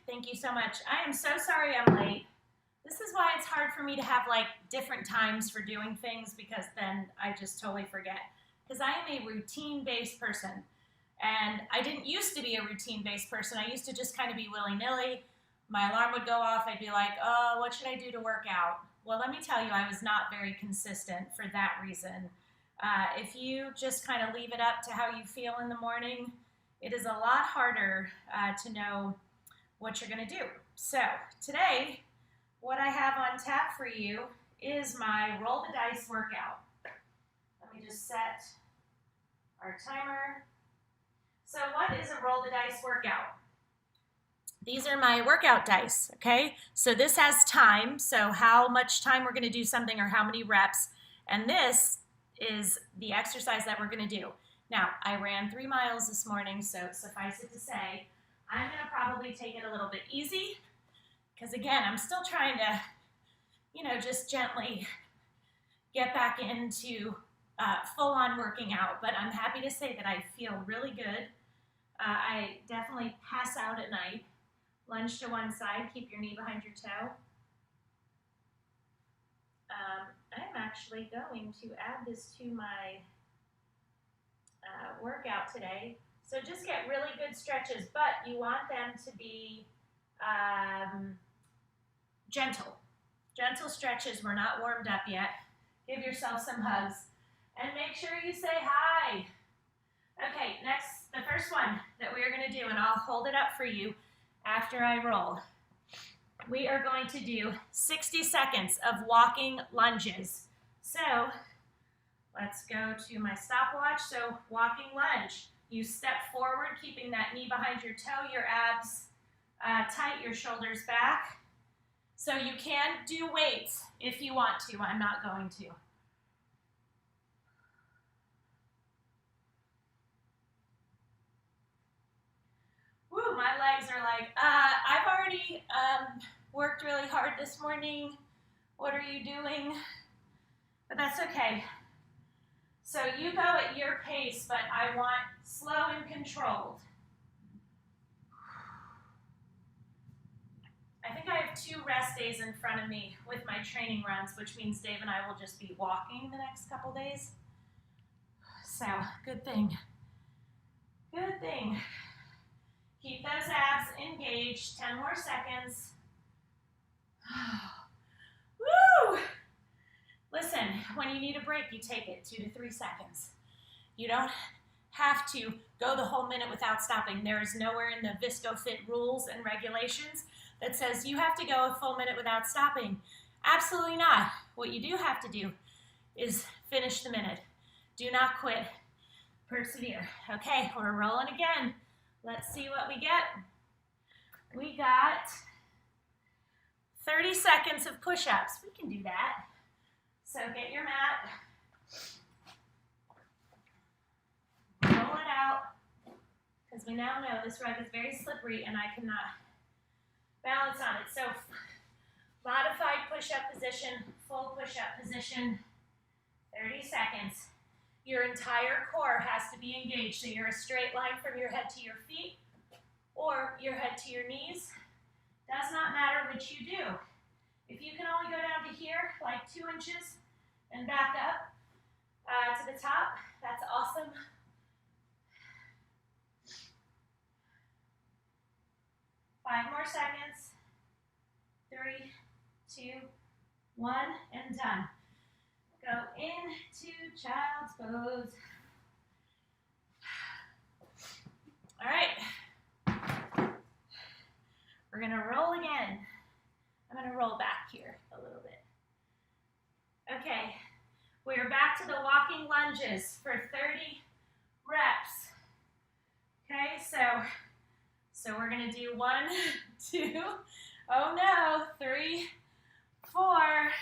Thank you so much. I am so sorry I'm late. This is why it's hard for me to have like different times for doing things because then I just totally forget. Because I am a routine-based person. And I didn't used to be a routine-based person. I used to just kind of be willy-nilly. My alarm would go off. I'd be like, oh, what should I do to work out? Well, let me tell you, I was not very consistent for that reason. If you just kind of leave it up to how you feel in the morning, it is a lot harder to know what you're going to do. So today, what I have on tap for you is my roll the dice workout. Let me just set our timer. So what is a roll the dice workout? These are my workout dice, okay? So this has time, so how much time we're gonna do something or how many reps, and this is the exercise that we're gonna do. Now, I ran 3 miles this morning, so suffice it to say, I'm gonna probably take it a little bit easy, because again, I'm still trying to, just gently get back into full-on working out, but I'm happy to say that I feel really good. I definitely pass out at night. Lunge to one side, keep your knee behind your toe. I'm actually going to add this to my workout today. So just get really good stretches, but you want them to be gentle. Gentle stretches. We're not warmed up yet. Give yourself some hugs. And make sure you say hi. Okay, next, the first one that we are going to do, and I'll hold it up for you after I roll. We are going to do 60 seconds of walking lunges. So let's go to my stopwatch. So walking lunge. You step forward, keeping that knee behind your toe, your abs tight, your shoulders back. So you can do weights if you want to. I'm not going to. Woo, my legs are like, I've already worked really hard this morning. What are you doing? But that's okay. So you go at your pace, but I want slow and controlled. I think I have 2 rest days in front of me with my training runs, which means Dave and I will just be walking the next couple days. So, good thing. Good thing. Keep those abs engaged. 10 more seconds. Woo! Listen, when you need a break, you take it 2 to 3 seconds. You don't have to go the whole minute without stopping. There is nowhere in the ViscoFit rules and regulations that says you have to go a full minute without stopping. Absolutely not. What you do have to do is finish the minute. Do not quit. Persevere. Okay, we're rolling again. Let's see what we get. We got 30 seconds of push-ups. We can do that. So get your mat. Roll it out. Because we now know this rug is very slippery and I cannot balance on it. So modified push-up position, full push-up position, 30 seconds. Your entire core has to be engaged. So you're a straight line from your head to your feet or your head to your knees. Does not matter which you do. If you can only go down to here, like 2 inches, and back up to the top, that's awesome. Five more seconds. 3, 2, 1, and done. Go into child's pose. All right. We're gonna roll again. I'm gonna roll back here a little bit. Okay, we're back to the walking lunges for 30 reps. Okay, so we're gonna do 1, 2, oh no, 3, 4.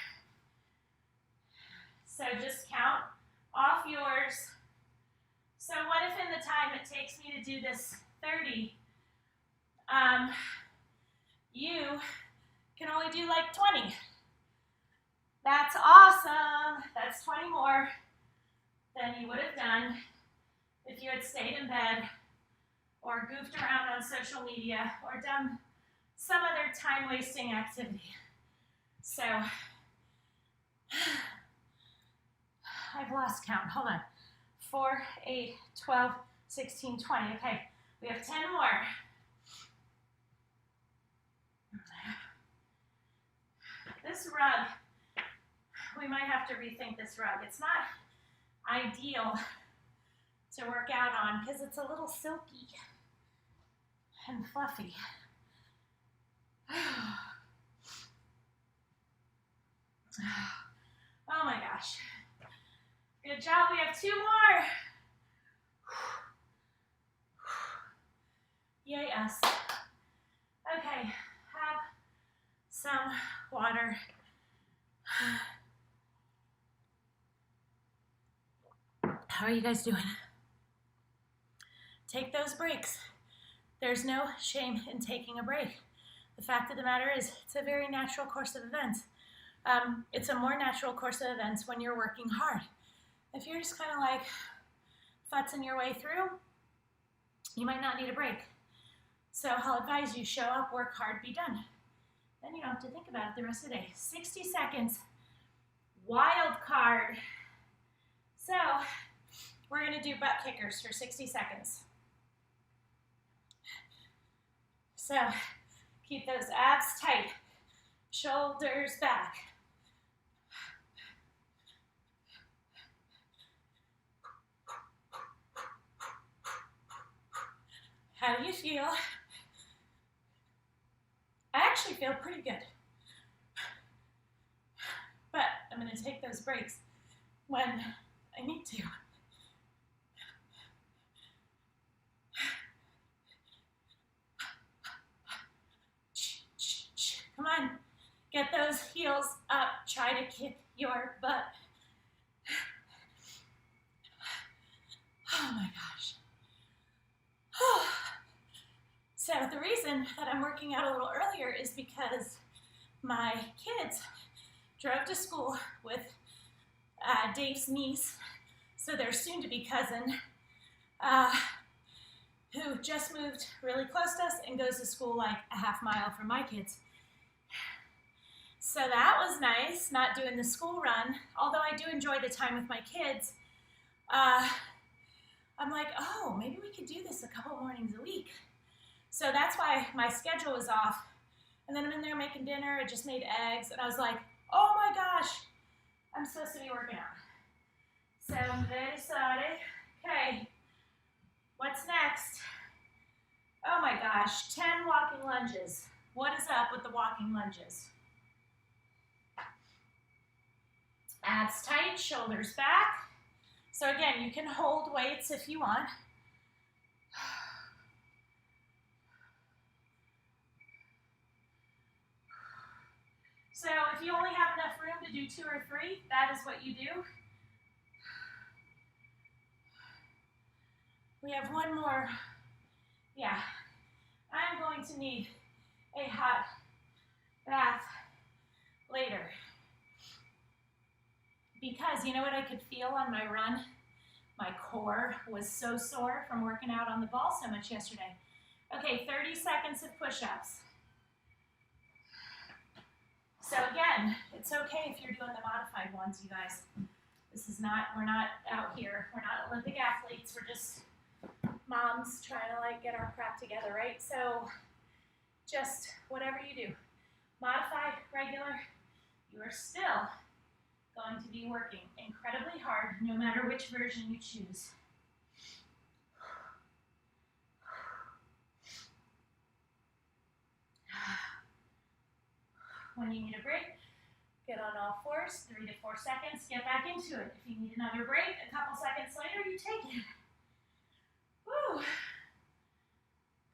So just count off yours. So what if in the time it takes me to do this 30, you can only do like 20? That's awesome. That's 20 more than you would have done if you had stayed in bed or goofed around on social media or done some other time-wasting activity. So, I've lost count. Hold on. 4, 8, 12, 16, 20. Okay, we have 10 more. This rug, we might have to rethink this rug. It's not ideal to work out on because it's a little silky and fluffy. Oh my gosh. Good job, we have 2 more. Yay us. Okay, have some water. How are you guys doing? Take those breaks. There's no shame in taking a break. The fact of the matter is, it's a very natural course of events. It's a more natural course of events when you're working hard. If you're just kind of like futzing your way through, you might not need a break. So I'll advise you, show up, work hard, be done. Then you don't have to think about it the rest of the day. 60 seconds, wild card. So we're gonna do butt kickers for 60 seconds. So keep those abs tight, shoulders back. How do you feel? I actually feel pretty good. But I'm going to take those breaks when I need to. Come on, get those heels up. Try to kick your butt. Oh my gosh. So the reason that I'm working out a little earlier is because my kids drove to school with Dave's niece, so their soon-to-be cousin, who just moved really close to us and goes to school like a half mile from my kids. So that was nice, not doing the school run, although I do enjoy the time with my kids. I'm like, oh, maybe we could do this a couple mornings a week. So that's why my schedule was off. And then I'm in there making dinner. I just made eggs. And I was like, oh my gosh, I'm supposed to be working out. So they decided, okay, what's next? Oh my gosh, 10 walking lunges. What is up with the walking lunges? Abs tight, shoulders back. So again, you can hold weights if you want. So if you only have enough room to do 2 or 3, that is what you do. We have one more. Yeah, I'm going to need a hot bath later. Because you know what I could feel on my run? My core was so sore from working out on the ball so much yesterday. Okay, 30 seconds of push-ups. So again, it's okay if you're doing the modified ones, you guys. This is not, we're not out here. We're not Olympic athletes. We're just moms trying to like get our crap together, right? So just whatever you do, modified, regular, you are still going to be working incredibly hard no matter which version you choose. When you need a break, get on all fours, 3 to 4 seconds, get back into it. If you need another break, a couple seconds later, you take it. Woo!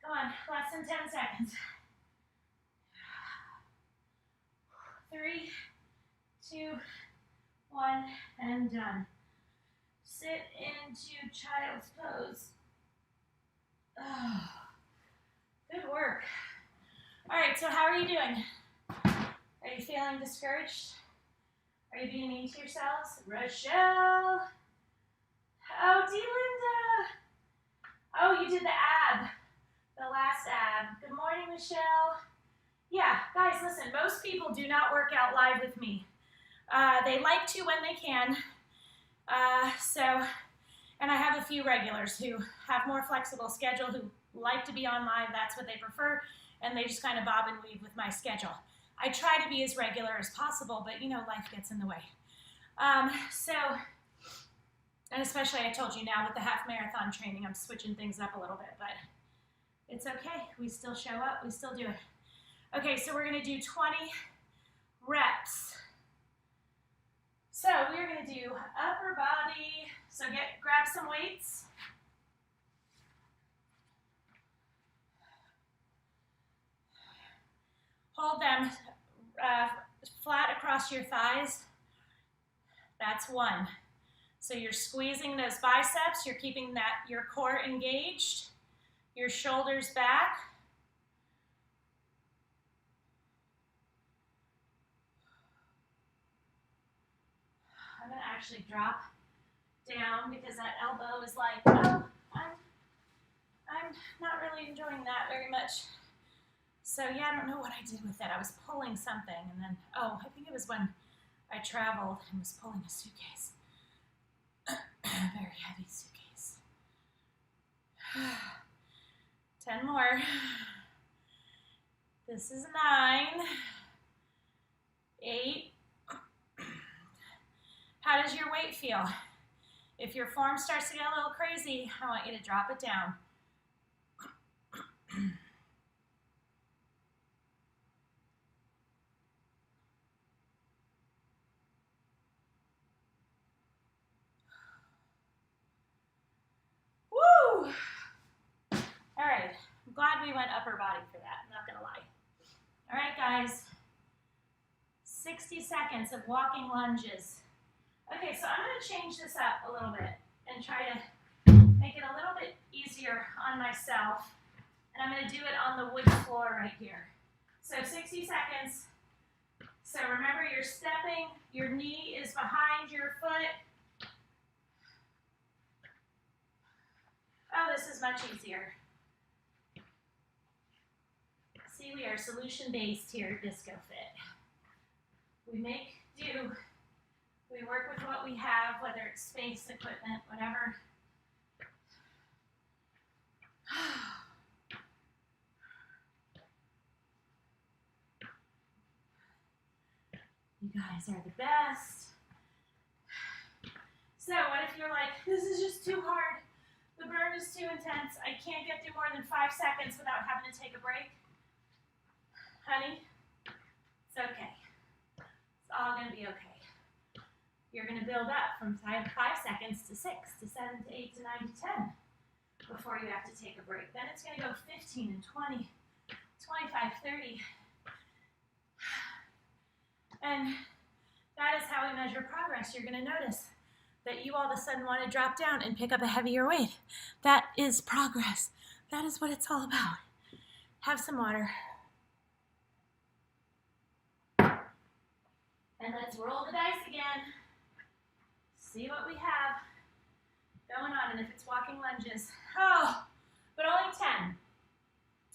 Come on, less than 10 seconds. 3, 2, 1, and done. Sit into child's pose. Oh, good work. All right, so how are you doing? Are you feeling discouraged? Are you being mean to yourselves? Rochelle! Oh, DeLinda! Oh, you did the ab. The last ab. Good morning, Michelle. people do not work out live with me. They like to when they can. And I have a few regulars who have more flexible schedule, who like to be on live, that's what they prefer, and they just kind of bob and weave with my schedule. I try to be as regular as possible, but you know, life gets in the way. And especially I told you now with the half marathon training, I'm switching things up a little bit, but it's okay. We still show up, we still do it. Okay, so we're gonna do 20 reps. So we're gonna do upper body. So grab some weights. Hold them flat across your thighs. That's one. So you're squeezing those biceps, you're keeping your core engaged, your shoulders back. I'm gonna actually drop down because that elbow is like, oh, I'm not really enjoying that very much. So yeah, I don't know what I did with it. I was pulling something and then, oh, I think it was when I traveled and was pulling a suitcase. Very heavy suitcase. 10 more. This is 9. 8. How does your weight feel? If your form starts to get a little crazy, I want you to drop it down. Woo! All right, I'm glad we went upper body for that, I'm not gonna lie. All right, guys, 60 seconds of walking lunges. Okay, so I'm gonna change this up a little bit and try to make it a little bit easier on myself. And I'm gonna do it on the wood floor right here. So 60 seconds. So remember, you're stepping, your knee is behind your foot. Oh, this is much easier. See, we are solution-based here at Disco Fit. We make do. We work with what we have, whether it's space, equipment, whatever. You guys are the best. So what if you're like, this is just too hard. The burn is too intense. I can't get through more than 5 seconds without having to take a break. Honey, it's okay. It's all gonna be okay. You're gonna build up from 5 seconds to 6 to 7 to 8 to 9 to 10 before you have to take a break. Then it's gonna go 15 and 20, 25, 30. And that is how we measure progress. You're gonna notice that you all of a sudden want to drop down and pick up a heavier weight. That is progress. That is what it's all about. Have some water. And let's roll the dice again. See what we have going on. And if it's walking lunges, oh, but only 10.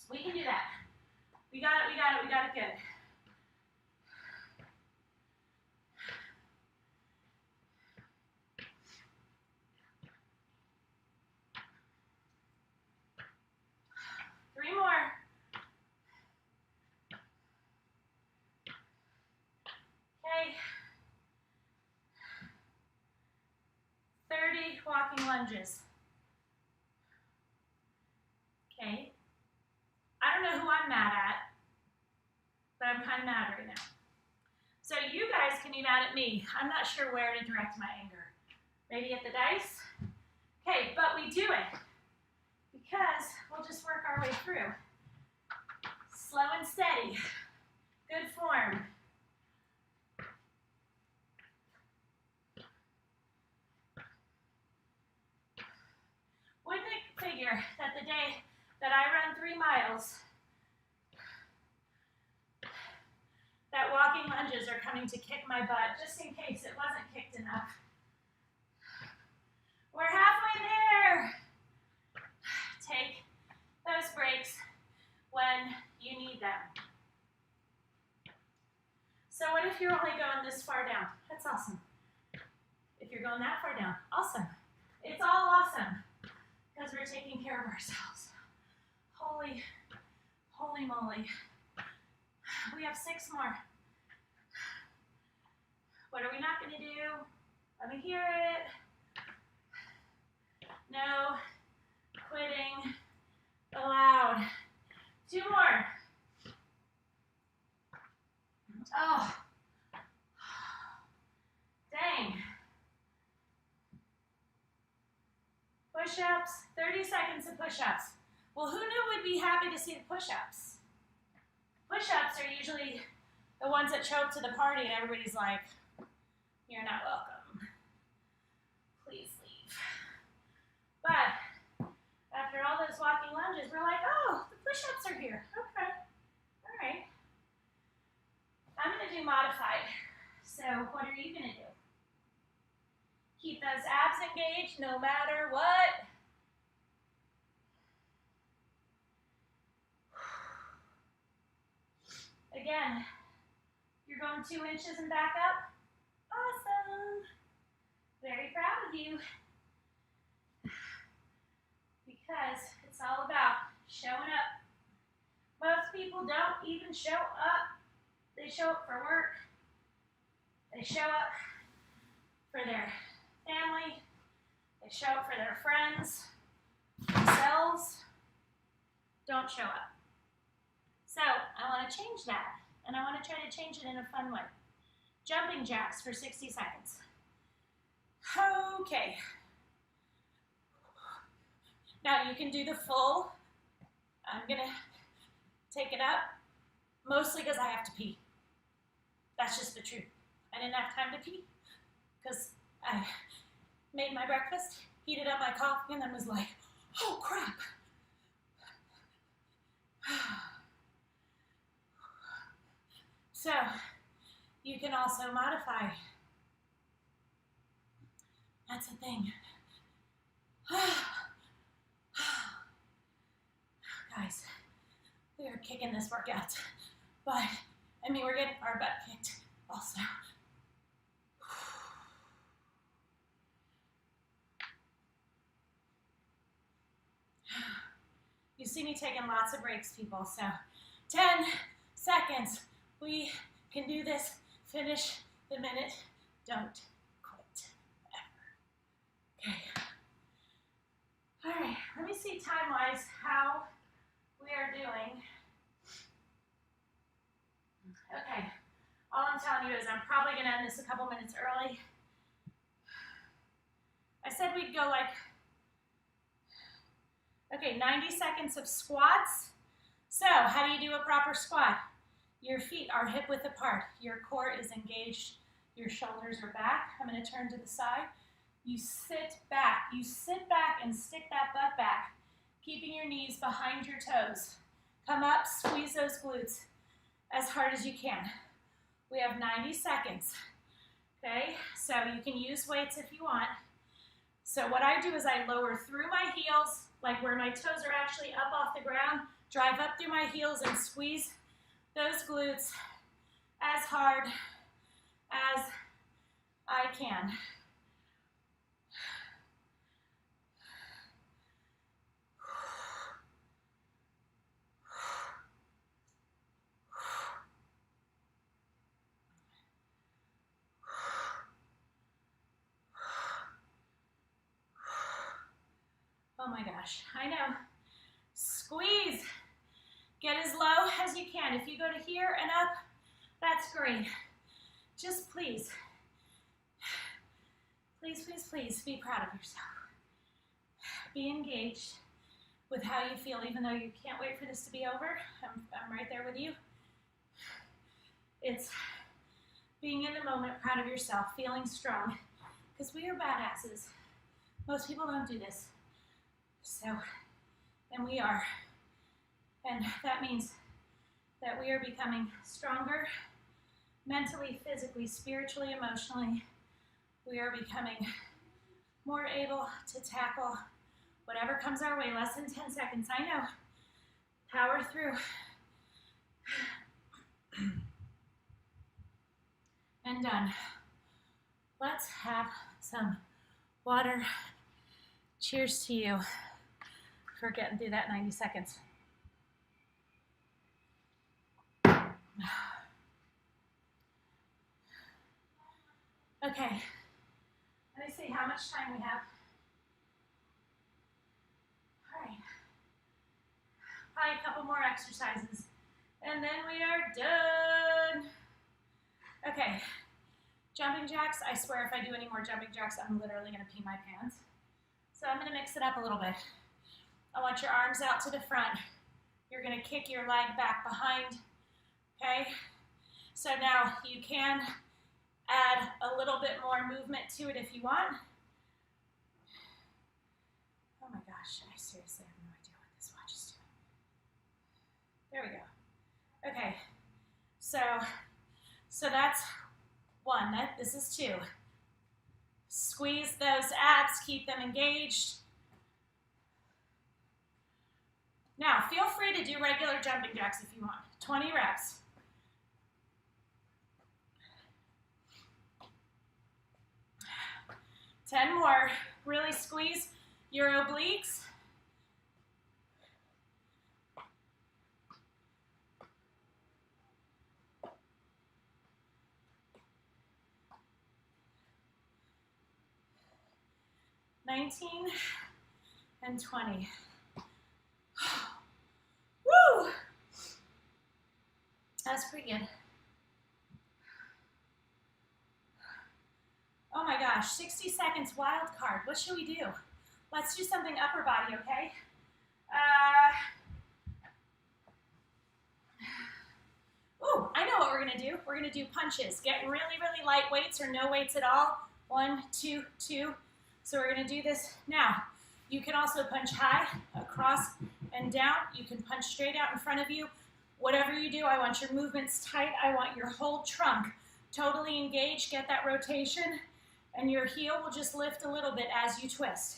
We can do that. We got it, we got it, we got it good. Three more. Okay. 30 walking lunges. Okay. I don't know who I'm mad at, but I'm kind of mad right now. So you guys can be mad at me. I'm not sure where to direct my anger. Maybe at the dice? Okay, but we do it because we'll just work our way through. Slow and steady. Good form. Wouldn't it figure that the day that I run 3 miles, that walking lunges are coming to kick my butt, just in case it wasn't kicked enough. We're halfway there. Take those breaks when you need them. only going this far down. That's awesome. If you're going that far down, awesome. It's all awesome because we're taking care of ourselves. Holy moly. We have 6 more. What are we not going to do? Let me hear it. No quitting allowed. 2 more. Oh. Dang. Push-ups, 30 seconds of push-ups. Well, who knew we'd be happy to see the push-ups? Push-ups are usually the ones that show up to the party and everybody's like, you're not welcome. Please leave. But after all those walking lunges, we're like, oh, the push-ups are here. Okay. All right. I'm going to do modified. So what are you going to do? Keep those abs engaged no matter what. Again, you're going 2 inches and back up. Awesome. Very proud of you. Because it's all about showing up. Most people don't even show up. They show up for work. They show up for their family. They show up for their friends. Themselves don't show up. So I want to change that. And I want to try to change it in a fun way. Jumping jacks for 60 seconds. Okay. Now you can do the full. I'm going to take it up, mostly because I have to pee. That's just the truth. I didn't have time to pee because I made my breakfast, heated up my coffee, and then was like, oh crap. So you can also modify. That's a thing. Guys, we are kicking this workout, but I mean, we're getting our butt kicked also. You see me taking lots of breaks, people, so 10 seconds. We can do this. Finish the minute. Don't quit ever. Okay. All right, let me see time-wise how we are doing. Okay, all I'm telling you is I'm probably going to end this a couple minutes early. I said we'd go like, okay, 90 seconds of squats. So how do you do a proper squat? Your feet are hip width apart. Your core is engaged. Your shoulders are back. I'm going to turn to the side. You sit back. You sit back and stick that butt back, keeping your knees behind your toes. Come up, squeeze those glutes as hard as you can. We have 90 seconds. Okay, so you can use weights if you want. So what I do is I lower through my heels, like where my toes are actually up off the ground, drive up through my heels and squeeze those glutes as hard as I can. Oh my gosh, I know. Squeeze. Get as low as you can. If you go to here and up, that's great. Just please, please, please, please be proud of yourself. Be engaged with how you feel, even though you can't wait for this to be over. I'm right there with you. It's being in the moment, proud of yourself, feeling strong, because we are badasses. Most people don't do this. So, and we are. And that means that we are becoming stronger mentally, physically, spiritually, emotionally. We are becoming more able to tackle whatever comes our way. Less than 10 seconds, I know. Power through. and done. Let's have some water. Cheers to you for getting through that 90 seconds. Okay, let me see how much time we have. All right, probably a couple more exercises, and then we are done. Okay, jumping jacks. I swear if I do any more jumping jacks, I'm literally gonna pee my pants. So I'm gonna mix it up a little bit. I want your arms out to the front. You're gonna kick your leg back behind, okay? So now you can add a little bit more movement to it if you want. Oh my gosh, I seriously have no idea what this watch is doing. There we go. Okay, so that's one. This is two. Squeeze those abs, keep them engaged. Now, feel free to do regular jumping jacks if you want. 20 reps. Ten more. Really squeeze your obliques. $19 and $20. Woo! That's pretty good. Oh my gosh, 60 seconds wild card. What should we do? Let's do something upper body, okay? Ooh, I know what we're gonna do. We're gonna do punches. Get really, really light weights or no weights at all. 1, 2, 2. So we're gonna do this now. You can also punch high, across, and down. You can punch straight out in front of you. Whatever you do, I want your movements tight. I want your whole trunk totally engaged. Get that rotation, and your heel will just lift a little bit as you twist.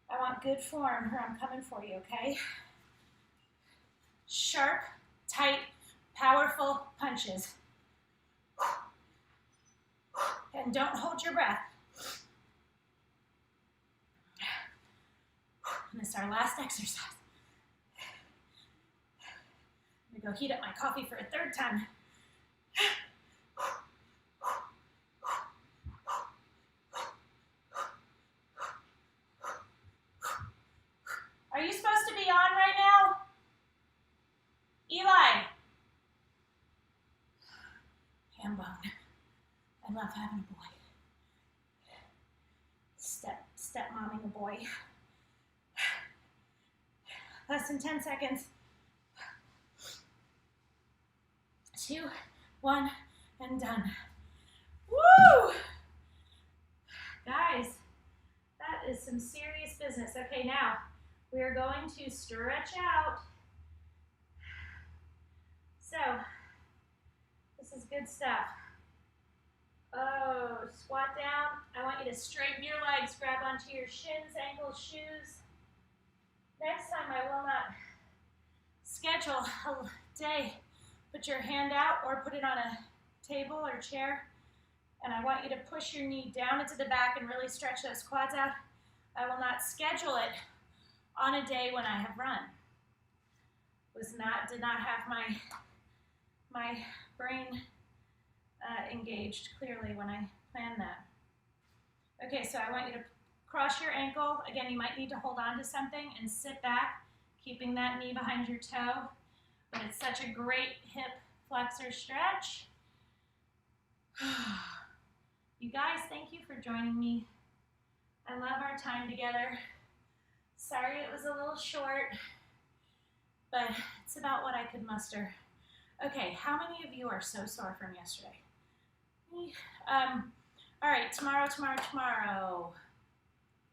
I want good form, or I'm coming for you, okay? Sharp, tight, powerful punches. And don't hold your breath. And this is our last exercise. I'm gonna go heat up my coffee for a third time. Are you supposed to be on right now? Eli. Ham bone. I love having a boy. Step momming a boy. Less than 10 seconds. 2, 1, and done. Woo! Guys, that is some serious business. Okay, now we are going to stretch out. So, this is good stuff. Oh, squat down. I want you to straighten your legs, grab onto your shins, ankles, shoes. Next time I will not schedule a day. Put your hand out or put it on a table or chair. And I want you to push your knee down into the back and really stretch those quads out. I will not schedule it on a day when I have run. Did not have my brain engaged clearly when I planned that. Okay, so I want you to cross your ankle. Again, you might need to hold on to something and sit back, keeping that knee behind your toe. But it's such a great hip flexor stretch. You guys, thank you for joining me. I love our time together. Sorry it was a little short, but it's about what I could muster. Okay, how many of you are so sore from yesterday? All right, tomorrow.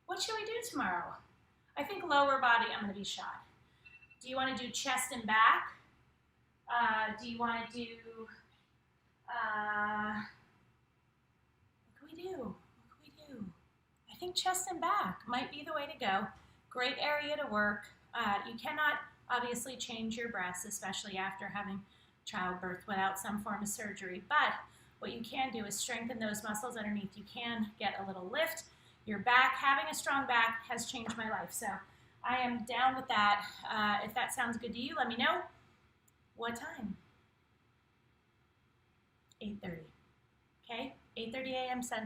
What should we do tomorrow? I think lower body, I'm gonna be shot. Do you wanna do chest and back? Do you wanna do, what can we do? I think chest and back might be the way to go. Great area to work. You cannot obviously change your breasts, especially after having childbirth without some form of surgery, but what you can do is strengthen those muscles underneath. You can get a little lift. Your back, having a strong back has changed my life. So I am down with that. If that sounds good to you, let me know. What time? 8:30. Okay, 8:30 a.m. Central.